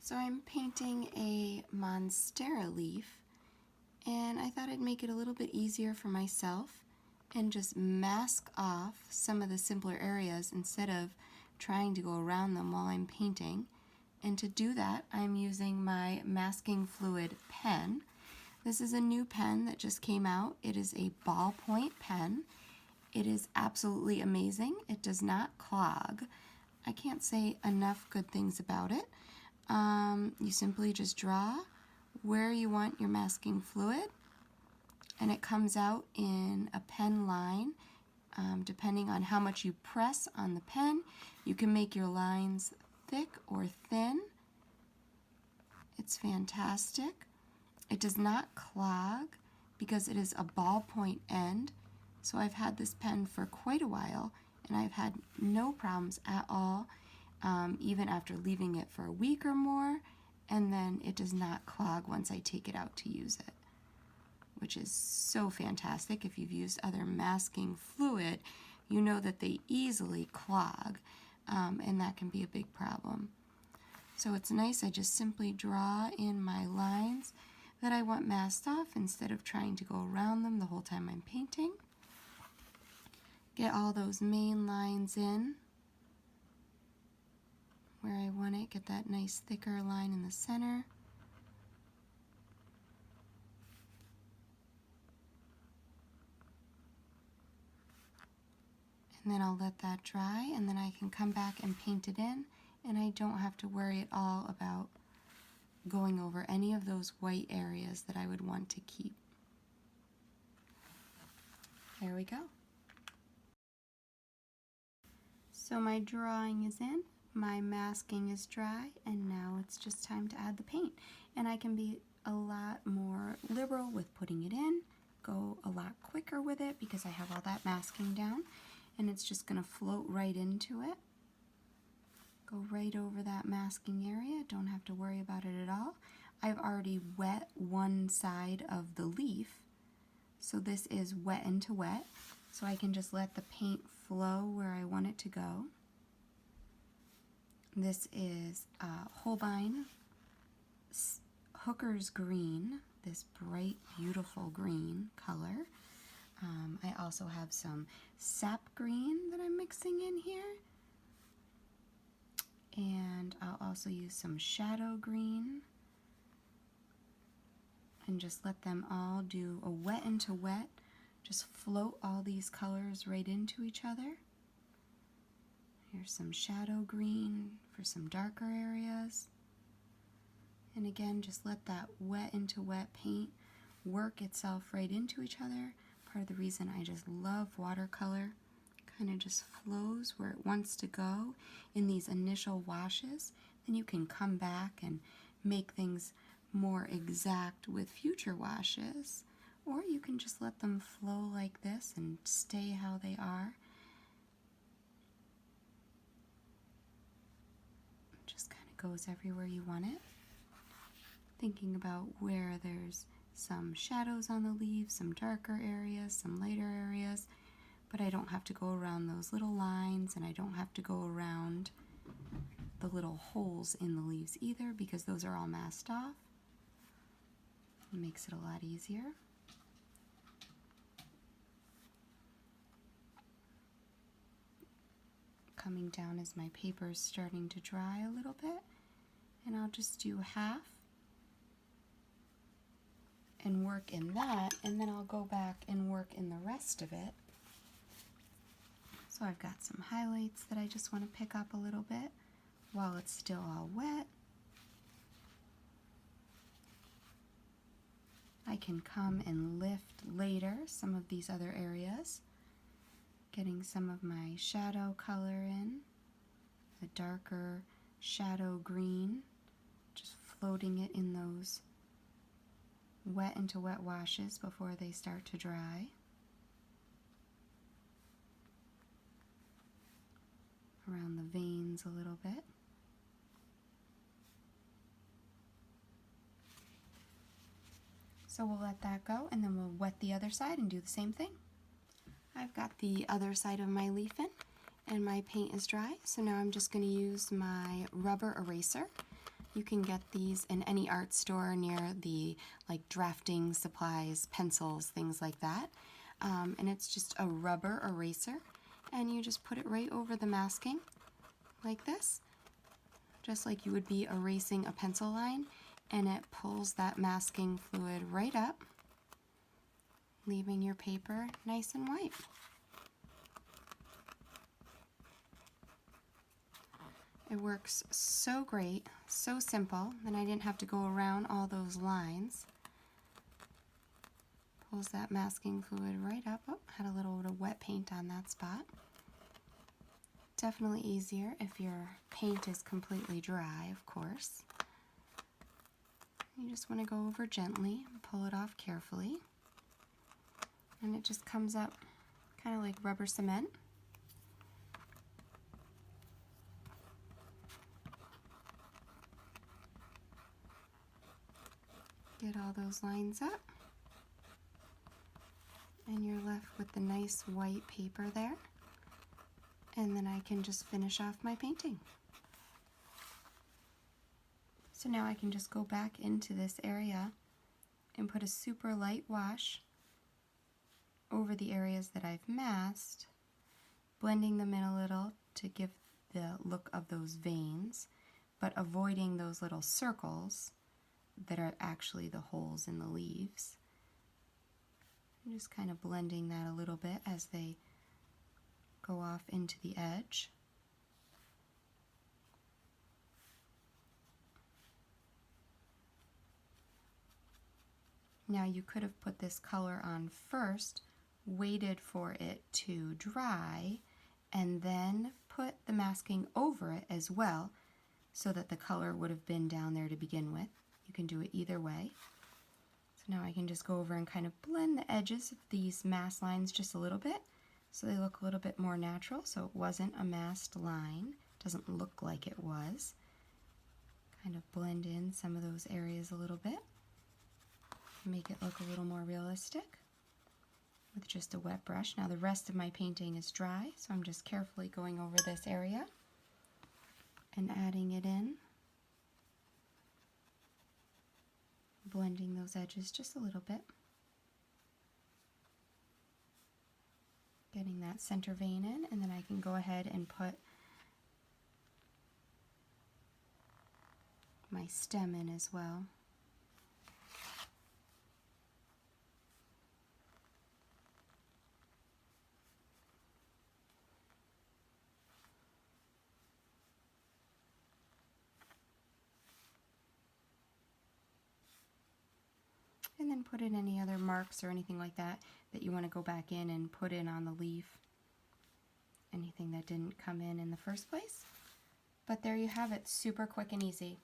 So I'm painting a Monstera leaf, and I thought I'd make it a little bit easier for myself and just mask off some of the simpler areas instead of trying to go around them while I'm painting. And to do that, I'm using my masking fluid pen. This is a new pen that just came out. It is a ballpoint pen. It is absolutely amazing. It does not clog. I can't say enough good things about it. You simply just draw where you want your masking fluid, and it comes out in a pen line. Depending on how much you press on the pen, you can make your lines thick or thin. It's fantastic. It does not clog because it is a ballpoint end. So I've had this pen for quite a while, and I've had no problems at all, even after leaving it for a week or more, and then it does not clog once I take it out to use it, which is so fantastic. If you've used other masking fluid, you know that they easily clog, and that can be a big problem. So it's nice, I just simply draw in my lines that I want masked off instead of trying to go around them the whole time I'm painting. Get all those main lines in where I want it, get that nice thicker line in the center. And then I'll let that dry, and then I can come back and paint it in, and I don't have to worry at all about going over any of those white areas that I would want to keep. There we go. So my drawing is in, my masking is dry, and now it's just time to add the paint. And I can be a lot more liberal with putting it in, go a lot quicker with it because I have all that masking down, and it's just going to float right into it. Go right over that masking area, don't have to worry about it at all. I've already wet one side of the leaf, so this is wet into wet, so I can just let the paint flow where I want it to go. This is Holbein Hooker's Green, this bright, beautiful green color. I also have some sap green that I'm mixing in here. And I'll also use some shadow green. And just let them all do a wet into wet. Just float all these colors right into each other. Here's some shadow green for some darker areas. And again, just let that wet into wet paint work itself right into each other. Part of the reason I just love watercolor. Kind of just flows where it wants to go in these initial washes. Then you can come back and make things more exact with future washes. Or you can just let them flow like this and stay how they are. It just kind of goes everywhere you want it. Thinking about where there's some shadows on the leaves, some darker areas, some lighter areas, but I don't have to go around those little lines, and I don't have to go around the little holes in the leaves either because those are all masked off. It makes it a lot easier. Coming down as my paper is starting to dry a little bit, and I'll just do half and work in that, and then I'll go back and work in the rest of it. So I've got some highlights that I just want to pick up a little bit while it's still all wet. I can come and lift later some of these other areas, getting some of my shadow color in, the darker shadow green, just floating it in those wet into wet washes before they start to dry. Around the veins a little bit. So we'll let that go, and then we'll wet the other side and do the same thing. I've got the other side of my leaf in, and my paint is dry, so now I'm just going to use my rubber eraser. You can get these in any art store near the like drafting supplies, pencils, things like that. And it's just a rubber eraser, and you just put it right over the masking like this, just like you would be erasing a pencil line, and it pulls that masking fluid right up, leaving your paper nice and white. It works so great, so simple, and I didn't have to go around all those lines. Pulls that masking fluid right up. Oh, had a little bit of wet paint on that spot. Definitely easier if your paint is completely dry, of course. You just want to go over gently and pull it off carefully. And it just comes up kind of like rubber cement. Get all those lines up. And you're left with the nice white paper there. And then I can just finish off my painting. So now I can just go back into this area and put a super light wash over the areas that I've masked, blending them in a little to give the look of those veins, but avoiding those little circles that are actually the holes in the leaves. I'm just kind of blending that a little bit as they go off into the edge. Now you could have put this color on first, waited for it to dry, and then put the masking over it as well, so that the color would have been down there to begin with. You can do it either way. So now I can just go over and kind of blend the edges of these mask lines just a little bit, so they look a little bit more natural, so it wasn't a masked line. Doesn't look like it was. Kind of blend in some of those areas a little bit. Make it look a little more realistic with just a wet brush. Now the rest of my painting is dry, so I'm just carefully going over this area and adding it in, blending those edges just a little bit, getting that center vein in, and then I can go ahead and put my stem in as well. And then put in any other marks or anything like that that you want to go back in and put in on the leaf. Anything that didn't come in the first place. But there you have it, super quick and easy.